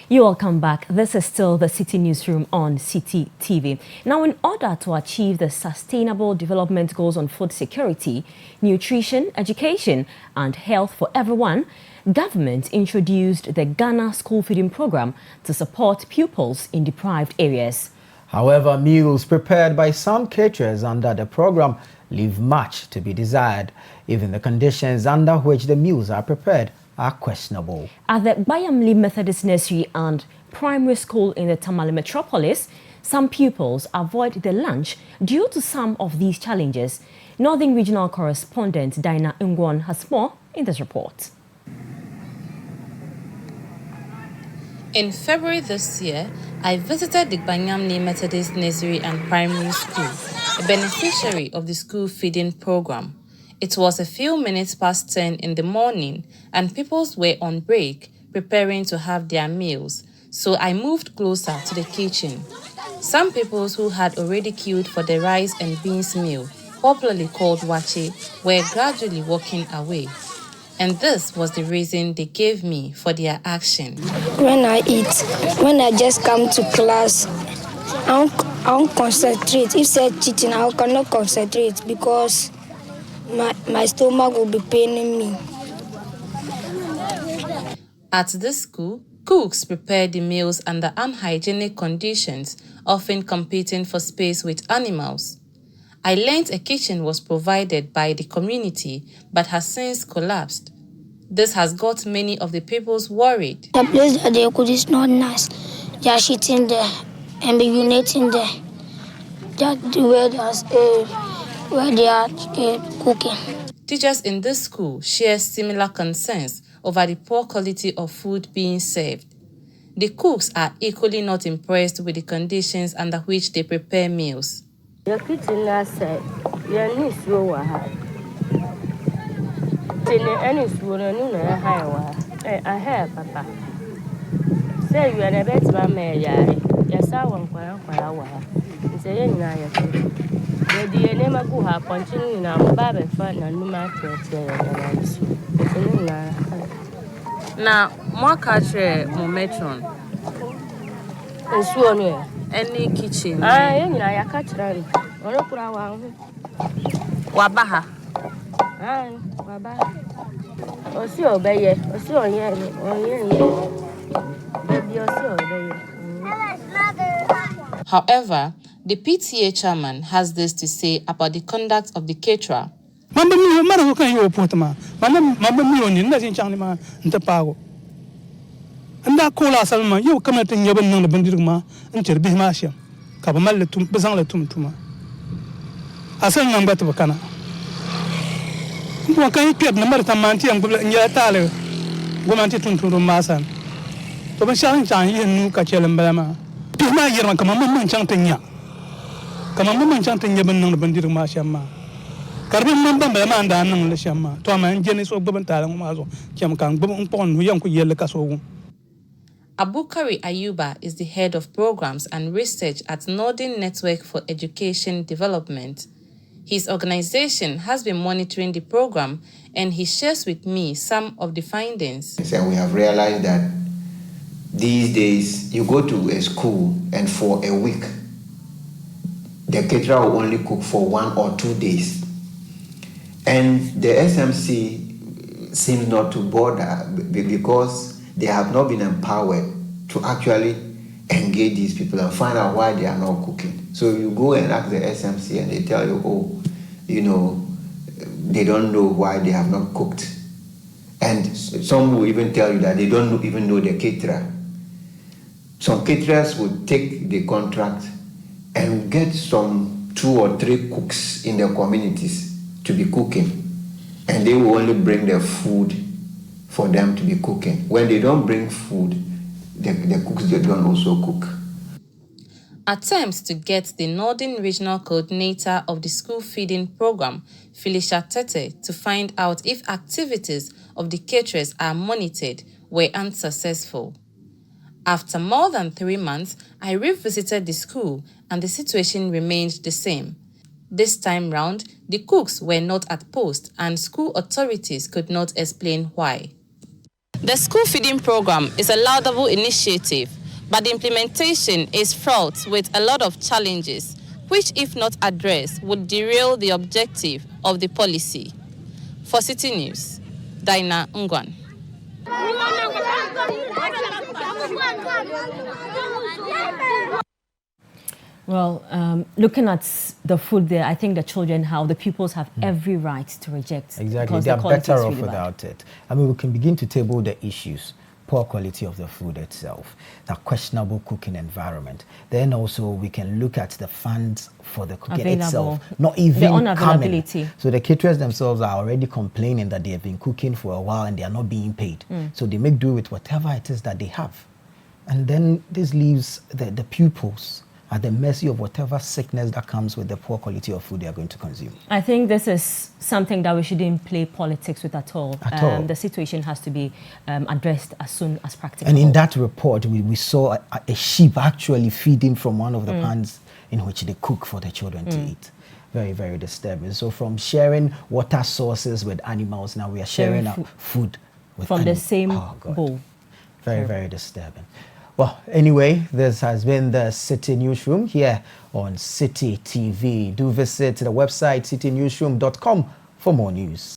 You're welcome back. This is still the City Newsroom on City TV. Now, in order to achieve the Sustainable Development Goals on food security, nutrition, education, and health for everyone, government introduced the Ghana School Feeding Program to support pupils in deprived areas. However, meals prepared by some caterers under the program leave much to be desired. Even the conditions under which the meals are prepared are questionable. At the Bayamli Methodist Nursery and Primary School in the Tamale metropolis, some pupils avoid the lunch due to some of these challenges. Northern Regional Correspondent Dinah Ngwon has more in this report. In February this year, I visited the Bayamli Methodist Nursery and Primary School, a beneficiary of the school feeding program. It was a few minutes past 10 in the morning and pupils were on break preparing to have their meals, so I moved closer to the kitchen. Some pupils who had already queued for the rice and beans meal, popularly called wache, were gradually walking away. And this was the reason they gave me for their action. When I just come to class, I won't concentrate. If said cheating, I cannot concentrate because my stomach will be paining me. At this school, cooks prepare the meals under unhygienic conditions, often competing for space with animals. I learned a kitchen was provided by the community but has since collapsed. This has got many of the pupils worried. The place that they cook is not nice. They are shitting there and be urinating there. That's where they are cooking. Teachers in this school share similar concerns over the poor quality of food being served. The cooks are equally not impressed with the conditions under which they prepare meals. Your kitchen has said, your niece will have. Any school, I have, Papa. Say you are a better man, yes, I won't quite. Say, the name of who have continued in our Baba fun and no matter. Now, more catcher, more matron. And so, any kitchen. I catch run. Or put our Wabaha. Wabaha. Or see, obey it, or see, or However, the PTA chairman has this to say about the conduct of the caterer. Abukari Ayuba is the head of programs and research at Northern Network for Education Development. His organization has been monitoring the program and he shares with me some of the findings. And we have realized that these days you go to a school and for a week, the caterer will only cook for 1 or 2 days. And the SMC seems not to bother because they have not been empowered to actually engage these people and find out why they are not cooking. So you go and ask the SMC and they tell you, oh, you know, they don't know why they have not cooked. And some will even tell you that they don't even know the caterer. Some caterers would take the contract and get some 2 or 3 cooks in their communities to be cooking. And they will only bring the food for them to be cooking. When they don't bring food, the cooks, they don't also cook. Attempts to get the Northern Regional Coordinator of the School Feeding Program, Felicia Tete, to find out if activities of the caterers are monitored were unsuccessful. After more than 3 months, I revisited the school and the situation remained the same. This time round, the cooks were not at post and school authorities could not explain why. The school feeding program is a laudable initiative, but the implementation is fraught with a lot of challenges, which, if not addressed, would derail the objective of the policy. For City News, Dinah Ngwan. Well, looking at the food there, I think the children, the pupils have every right to reject. Exactly, they are better off without it. I mean, we can begin to table the issues. Poor quality of the food itself, the questionable cooking environment. Then also we can look at the funds for the cooking itself, not even the unavailability. So the caterers themselves are already complaining that they have been cooking for a while and they are not being paid. So they make do with whatever it is that they have. And then this leaves the pupils at the mercy of whatever sickness that comes with the poor quality of food they are going to consume. I think this is something that we shouldn't play politics with at all. The situation has to be addressed as soon as practical. And in that report, we saw a sheep actually feeding from one of the pans in which they cook for the children to eat. Very, very disturbing. So from sharing water sources with animals, now we are sharing our food with from the same bowl. Very, very disturbing. Well, anyway, this has been the City Newsroom here on City TV. Do visit the website citynewsroom.com for more news.